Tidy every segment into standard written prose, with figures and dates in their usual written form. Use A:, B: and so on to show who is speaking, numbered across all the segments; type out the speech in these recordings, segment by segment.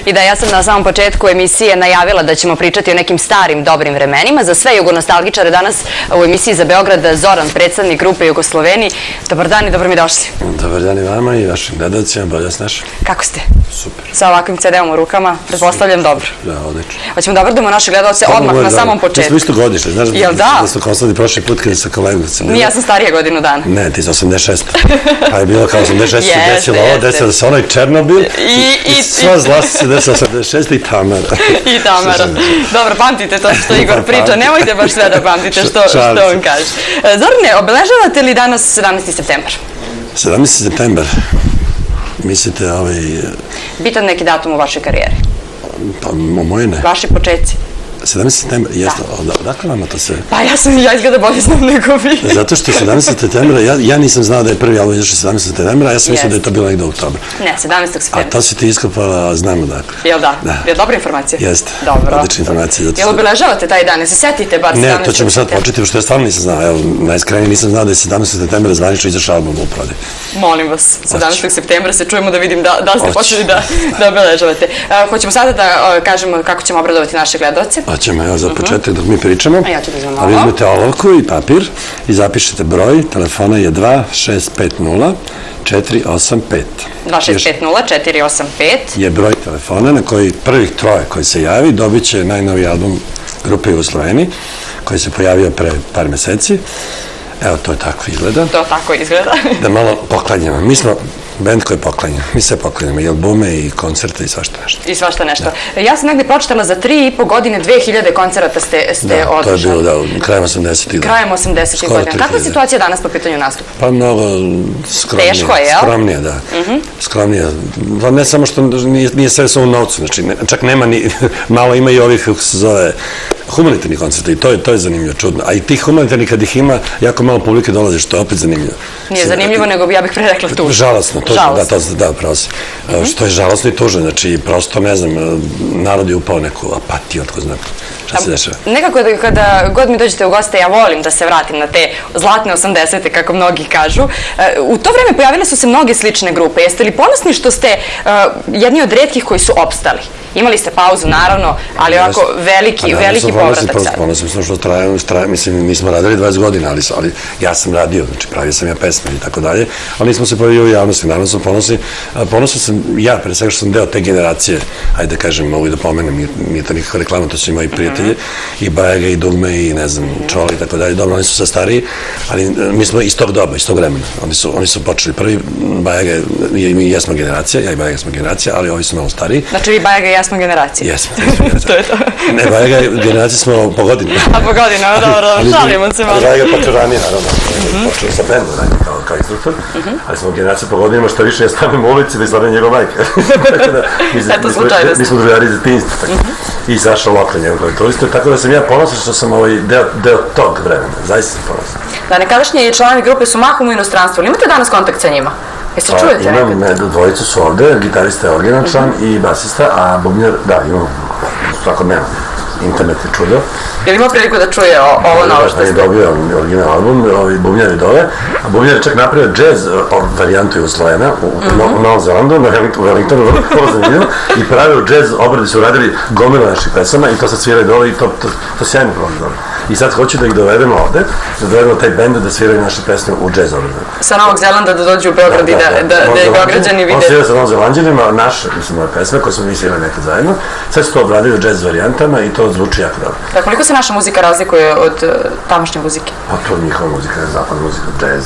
A: I da, ja sam na samom početku emisije najavila da ćemo pričati o nekim starim dobrim vremenima. Za sve jugonostalgičare danas u emisiji za Beograd Zoran, predstavnik grupe Jugosloveni. Dobar dan i dobro mi došli.
B: Dobar dan i vama i vašim gledalcima, bolje snaš.
A: Kako ste?
B: Super.
A: Sa ovakvim CD-om u rukama, pretpostavljam dobro.
B: Da, odlično.
A: Hoćemo da obradimo naše gledalce odmah na samom početku.
B: Mi smo isto godište, znaš da smo konstantni prošli put kada sa kolegovicama.
A: Ja sam starija godinu dana.
B: Ne, ti si 86. Pa je bilo kao 86 se desilo ovo, desilo se onaj Černobil i sva zla se desilo 86 i Tamara.
A: I Tamara. Dobro, pamtite to što Igor priča, nemojte baš sve da pamtite što on kaže. Zorane, obeležavate li danas 17. septembar?
B: 17. septembar? Mislite
A: bitan neki datum u vašoj karijeri?
B: Pa o moje ne.
A: Vaši početci?
B: 17. septembra, jesno, odakle vama to sve?
A: Pa ja izgleda bolje znam nego vi.
B: Zato što 17. septembra, ja nisam znao da je prvi album izašao 17. septembra, a ja sam mislio da je to bilo negde u oktobru.
A: Ne, 17. septembra.
B: A to si ti iskopala, znam odakle.
A: Jel da? Je dobra informacija?
B: Jeste.
A: Dobro.
B: Odlična informacija.
A: Jel obeležavate taj dan? Se setite bar 17.
B: Ne, to ćemo sad početi, što ja stvarno nisam znao. Evo, najiskrenije nisam znao da je 17. septembra zvanično izašao album u prodaji.
A: Molim vas, 17. septembra se čujemo da vidim da ste počeli da obeležavate. Hoćemo sada da kažemo kako ćemo obradovati naše gledalce.
B: Hoćemo, evo, za početak dok mi pričamo.
A: A ja ću da uzmem ovo.
B: Ali uzmete olovku i papir i zapišete broj. Telefona je 2650 485.
A: 2650 485
B: je broj telefona na koji prvih troje koji se javi dobit će najnoviji album grupe Jugosloveni koji se pojavio pre par meseci. Evo, to je tako izgleda.
A: To tako izgleda.
B: Da malo poklanjamo. Mi smo band koji poklanjamo. Mi sve poklanjamo. I albume, i koncerte, i svašta nešto.
A: I svašta nešto. Ja sam negdje pročitala za 3,5 godine 2000 koncerata ste održali.
B: To je bilo, da, krajem 80-ih.
A: Krajem 80-ih godina. Kakva je situacija danas po pitanju nastupa?
B: Pa mnogo skromnije.
A: Teško je, jel?
B: Skromnije, da. Skromnije. Pa ne samo što nije sve u novcu. Znači, čak nema ni, malo ima i ovih, kako se zove, humanitarnih koncerta i to je zanimljivo, čudno. A i tih humanitarnih kad ih ima, jako malo publike dolazi, što je opet zanimljivo.
A: Nije zanimljivo, nego ja bih pre rekla tužno.
B: Žalostno, da, pravo si. Što je žalostno i tužno, znači, prosto, ne znam, narod je upao neku apatiju, otko znam šta se dešava.
A: Nekako kada god mi dođete u goste, ja volim da se vratim na te zlatne 80-te, kako mnogi kažu. U to vreme pojavile su se mnoge slične grupe. Jeste li ponosni što ste jedni od retkih koji su opstali? Imali ste pauzu, naravno, ali ovako veliki povratak sad.
B: Ponosim sam što trajamo, mislim, nismo radili 20 godina, ali ja sam radio, znači pravio sam ja pesme i tako dalje, ali nismo se pojavili u javnosti, naravno sam ponosan. Ponosan sam ja, pre svega što sam deo te generacije, ajde da kažem, mogu i da pomenem, nije to nikakva reklama, to su i moji prijatelji, i Bajaga, i Dugme, i ne znam, Čoli i tako dalje, dobro, oni su sad stariji, ali mi smo iz tog doba, iz tog vremena, oni su počeli prvi, Bajaga, mi jesmo generacija, ja i Bajaga smo generacija, ali ovi su malo stariji.
A: Znači vi Bajaga i ja smo generacija.
B: Jesmo.
A: To je to.
B: Ne, Bajaga generacija smo po godinu.
A: A po godinu, dobro, šalimo se malo.
B: Bajaga počeo ranije, naravno. Počeo sa bendom ranije kao instruktor, ali smo generacija po godinima, što više ja stavim u ulici da izgledam njegov majka.
A: Eto, slučajnost.
B: Mi smo družari iz detinjstva. I Saša Lokle, njegov klavijaturista, tako da sam ja ponosan što sam deo tog vremena. Zaista sam ponosan.
A: Da, nekadašnji članovi grupe su mahom u inostranstvu. Imate danas kontakt sa njima? Jeste čujete nekad?
B: Imam, dvojica su ovde, gitarista je original član i basista, a bubnjar, da, imam svakodnevno. Internet je čudo.
A: Je li imao priliku da čuje ovo novo što ste?
B: Je dobio original album, bubnjar je dole, a bubnjar je čak napravio džez varijantu Jugoslovena u Novom Zelandu, u Wellingtonu, vrlo zanimljivo, i pravio džez, obradi su uradili gomilu naših pesama i to sad sviraju dole i to sjajno provodi dole. I sad hoću da ih dovedemo ovde, da dovedemo taj bend da sviraju naše pesme u džez obradu.
A: Sa Novog Zelanda da dođu u Beograd i da je Beograđani vide.
B: On svira sa Novog Zelanđanima, naše, mislim, moje pesme koje smo mi svirali nekad zajedno, sad su to obradili u džez varijantama i to zvuči jako dobro.
A: Da, koliko se naša muzika razlikuje od tamošnje muzike?
B: Pa to je njihova muzika, zapadna muzika, džez.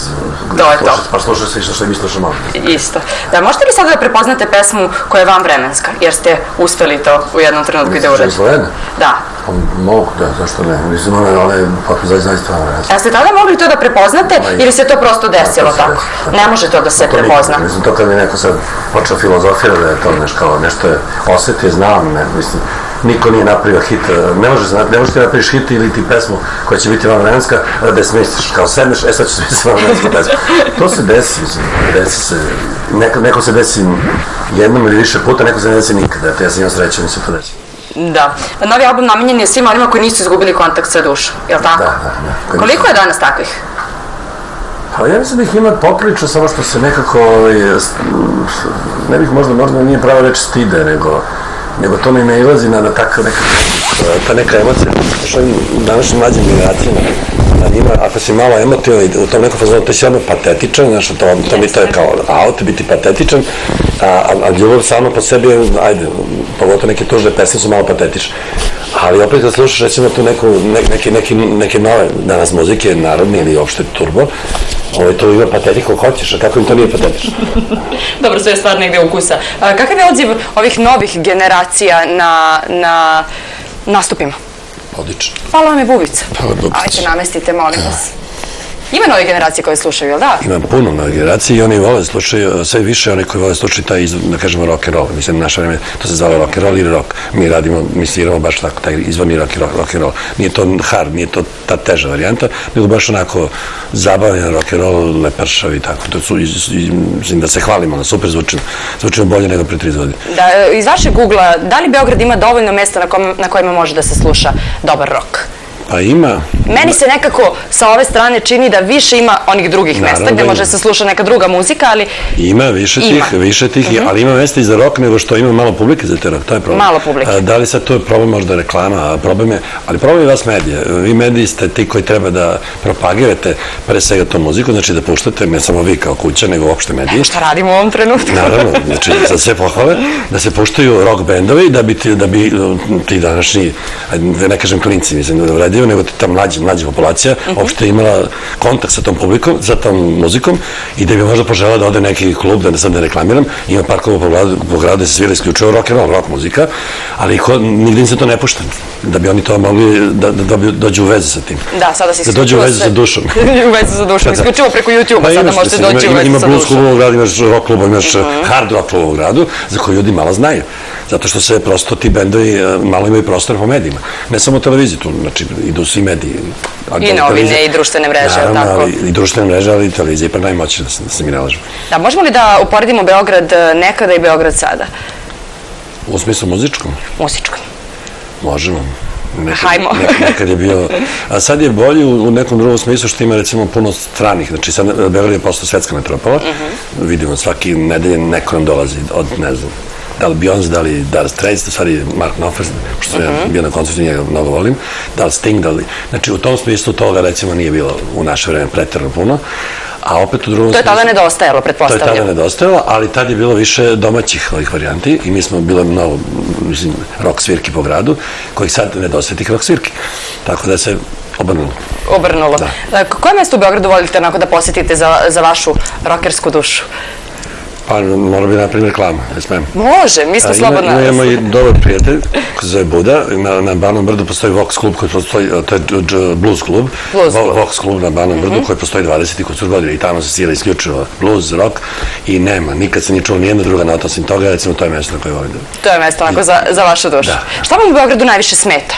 A: To je to.
B: Pa slušaj se isto što i mi slušamo.
A: Isto. Da, možete li sada da prepoznate pesmu koja je vanvremenska, jer ste uspeli to u jednom trenutku i da uradite?
B: Jugoslovena?
A: Da.
B: Mogu, da, zašto ne? Mislim, one je zaista vanvremenska.
A: A ste tada mogli to da prepoznate ili se to prosto desilo tako? Ne može to da se prepozna.
B: Mislim, to kad mi neko sad počeo filozofira da je to nešto je osetio, znao, mislim, niko nije napravio hit, ne možeš ti napraviš hit ili ti pesmu koja će biti vanvremenska, da se misliš kao sedneš, sad ću se misliti vanvremensku pesmu. To se desi se, neko se desi jednom ili više puta, neko se ne desi nikada, ja sam imao sreće, mi se to desi.
A: Da. Novi album namenjen je svima onima koji nisu izgubili kontakt sa dušom, je li tako?
B: Da.
A: Koliko je danas takvih?
B: Pa ja mislim da ih ima poprilično, samo što se nekako, ne bih možda nije prava reč stide, nego to mi ne ilazi na takav ta neka emocija. Što današnjim mlađim generacijama, na njima, ako si malo emotivan u tom nekom fazonu, to je sve patetičan, znaš, to mi to je kao auto, biti patetičan, a ljubav samo po sebi, ajde, pogotovo neke tužne pesme su malo patetične. Ali opet kad slušaš recimo tu neke nove danas muzike, narodne ili uopšte turbo, to ima patetiku hoćeš, a kako im to nije patetično?
A: Dobro, sve je stvar negde ukusa. Kakav je odziv ovih novih generacija na nastupima?
B: Odlično.
A: Hvala vam je bubica.
B: Hvala bubica.
A: Ajte, namestite, molim vas. Ima nove generacije koje slušaju, jel da?
B: Ima puno nove generacije i oni vole slušaju, sve više oni koji vole slušaju taj, da kažemo, rock and roll. Mislim, naše vreme, to se zvalo rock and roll ili rock. Mi sviramo baš tako, taj izvorni rock and roll. Nije to hard, nije to ta teža varijanta, nego baš onako zabavljen rock and roll, lepršav i tako. Mislim da se hvalimo, na super zvučimo bolje nego pre 30 godina.
A: Iz vašeg ugla, da li Beograd ima dovoljno mesta na kojima može da se sluša dobar rock?
B: Pa ima.
A: Meni se nekako sa ove strane čini da više ima onih drugih mesta gde može da se sluša neka druga muzika, ali...
B: Ima više tih, ali ima mesta i za rock nego što ima malo publike za te rock, to je problem.
A: Malo publike.
B: Da li sad to je problem možda reklama, ali problem je vas medije. Vi mediji ste ti koji treba da propagirate pre svega tu muziku, znači da puštate, ne samo vi kao kuća, nego uopšte mediji.
A: Evo šta radimo u ovom trenutku.
B: Naravno, znači za sve pohvale, da se puštaju rock bendovi, da bi ti današnji, ne kažem klinci, mislim da vredi, nego ta mlađa populacija uopšte imala kontakt sa tom publikom, sa tom muzikom i da bi možda požela da ode neki klub, da sad ne reklamiram, ima par klubova po gradu da se svira isključivo rock and roll, rock muzika, ali nigde im se to ne pušta, da bi oni to mogli da dođu u vezu sa tim.
A: Da, sada se
B: da dođu u vezu sa dušom.
A: U vezu sa dušom, isključivo preko YouTube-a sada možete doći u vezu sa dušom.
B: Ima blues klubova u gradu, imaš rock klubova, imaš hard rock klubova u gradu, za koje ljudi malo znaju. Zato što se prosto ti bendovi malo imaju prostora po medijima. Ne samo televiziju tu, znači idu svi mediji.
A: I novine i društvene mreže, tako?
B: Naravno, i društvene mreže, ali televizija je pa najmoćnija da se mi ne lažemo.
A: Da, možemo li da uporedimo Beograd nekada i Beograd sada?
B: U smislu muzičkom?
A: Muzičkom.
B: Možemo.
A: Hajmo.
B: Nekad je bio, a sad je bolji u nekom drugom smislu što ima recimo puno stranih, znači sad Beograd je postao svetska metropola, vidimo svaki nedelje neko nam dolazi od, ne znam, da li Beyoncé, da li Dire Straits, u stvari Mark Knopfler, što sam ja bio na koncertu, njega mnogo volim, da li Sting, znači u tom smislu toga recimo nije bilo u naše vreme preterano puno, a opet u drugom smislu...
A: To je tada nedostajalo, pretpostavljam.
B: To je tada nedostajalo, ali tad je bilo više domaćih ovih varijanti i mi smo bilo mnogo, mislim, rock svirki po gradu, kojih sad nedostaje tih rock svirki. Tako da se obrnulo.
A: Obrnulo. Koje mesto u Beogradu volite onako da posjetite za vašu rockersku dušu?
B: Pa mora bi napravim reklama, ne smijem.
A: Može, mi smo slobodno.
B: Imamo i dobar prijatelj koji se zove Buda, na Banom brdu postoji Vox klub koji postoji, to je blues klub, Vox klub na Banom brdu koji postoji 20 i kusur godina i tamo se svira isključivo blues, rock i nema, nikad se nije čulo nijedna druga nota osim toga, recimo to je mesto na koje volim.
A: To je mesto onako za vašu dušu. Šta vam u Beogradu najviše smeta?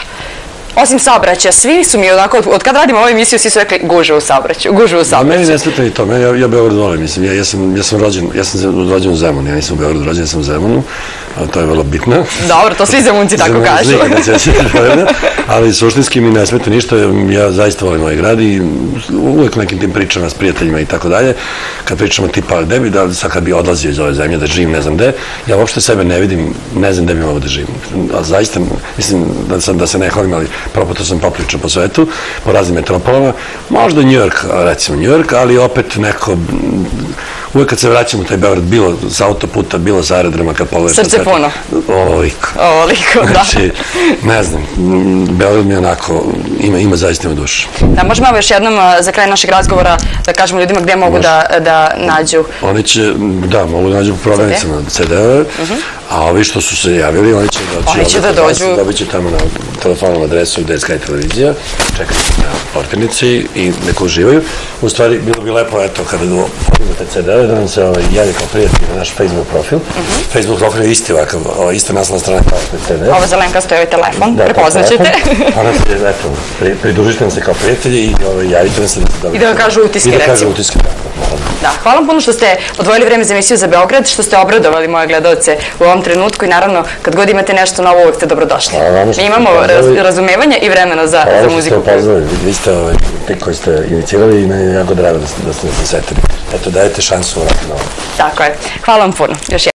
A: Osim saobraćaja, svi su mi onako, od kad radimo ovu emisiju, svi su rekli guže u saobraćaju, guže u saobraćaju.
B: Meni ne smeta i to, ja Beograd volim, mislim, ja sam rođen u Zemunu, ja nisam u Beogradu rođen, ja sam u Zemunu, to je vrlo bitno.
A: Dobro, to svi Zemunci tako kažu.
B: Ali suštinski mi ne smeta ništa, ja zaista volim ovaj grad i uvek nekim tim pričama s prijateljima i tako dalje, kad pričamo tipa gde bi, da sad kad bi odlazio iz ove zemlje, da živim ne znam gde, ja uopšte sebe ne vidim, ne znam gde bi mogo da živim. Zaista, mislim da se ne hvalim, ali proputao sam popričao po svetu, po raznim metropolama, možda New York, recimo New York, ali opet neko, uvek kad se vraćam u taj Beograd, bilo sa autoputa, bilo sa aerodroma, kad pogledaš...
A: Srce puno.
B: Ovoliko.
A: Ovoliko, da.
B: Znači, ne znam, Beograd mi onako, ima zaista ima dušu.
A: Da, možemo još jednom za kraj našeg razgovora da kažemo ljudima gde mogu da nađu...
B: Oni će, da, mogu da nađu po prodavnicama CD-ove, a ovi što su se javili, oni će dođu, dobit će tamo na telefonom adresu gde je Sky televizija, čekati na portirnici i neko uživaju. U stvari, bilo bi lepo, eto, kada podimo te CD-ove, da nam se javi kao prijatelji na naš Facebook profil. Facebook profil je isti ovakav, ista naslovna strana kao CD.
A: Ovo zelenkasto je ovaj telefon, prepoznaćete.
B: A nam se, eto, pridružite nam se kao prijatelji i javite nam se da se dobiti.
A: I da vam kažu utiske, recimo.
B: I da kažu utiske,
A: da. Hvala vam puno što ste odvojili vreme za emisiju za Beograd, što ste obradovali moje gledalce u ovom trenutku i naravno, kad god imate nešto novo, uvek ste dobrodošli. Mi imamo razumevanja i vremena za muziku.
B: Hvala što ste opoznali, vi ste ti koji ste inicirali i meni je jako drago da ste nas setili. Eto, dajete šansu ovako novo.
A: Tako je. Hvala vam puno. Još